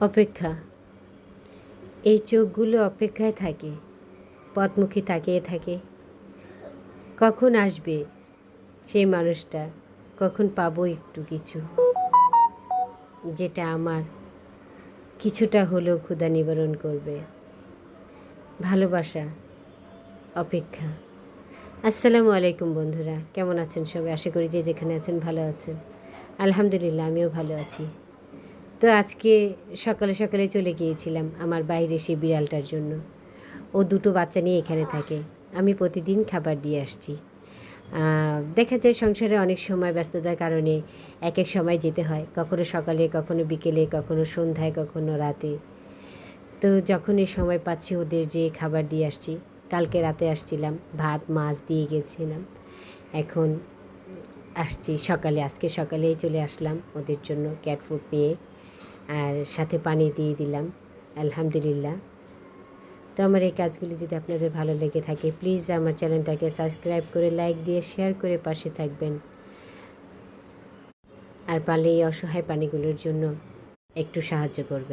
অপেক্ষা। এই চোখগুলো অপেক্ষায় থাকে, পথমুখী তাকিয়ে থাকে। কখন আসবে সেই মানুষটা, কখন পাবো একটু কিছু, যেটা আমার কিছুটা হলেও ক্ষুধা নিবারণ করবে। ভালোবাসা, অপেক্ষা। আসসালামু আলাইকুম বন্ধুরা, কেমন আছেন সবাই? আশা করি যে যেখানে আছেন ভালো আছেন। আলহামদুলিল্লাহ, আমিও ভালো আছি। তো আজকে সকালে সকালে চলে গিয়েছিলাম আমার বাইরে সেই বিড়ালটার জন্য। ও দুটো বাচ্চা নিয়ে এখানে থাকে। আমি প্রতিদিন খাবার দিয়ে আসছি। দেখা যায় সংসারে অনেক সময় ব্যস্ততার কারণে এক এক সময় যেতে হয়, কখনো সকালে, কখনো বিকেলে, কখনো সন্ধ্যায়, কখনো রাতে। তো যখন এই সময় পাচ্ছি ওদের যে খাবার দিয়ে আসছি, কালকে রাতে আসছিলাম, ভাত মাছ দিয়ে গেছিলাম। এখন আসছি সকালে, আজকে সকালেই চলে আসলাম ওদের জন্য ক্যাট ফুড নিয়ে, আর সাথে পানি দিয়ে দিলাম। আলহামদুলিল্লাহ। তো আমার এই কাজগুলি যদি আপনাদের ভালো লেগে থাকে, প্লিজ আমার চ্যানেলটাকে সাবস্ক্রাইব করে, লাইক দিয়ে, শেয়ার করে পাশে থাকবেন। আর পারলে এই অসহায় প্রাণীগুলোর জন্য একটু সাহায্য করবেন।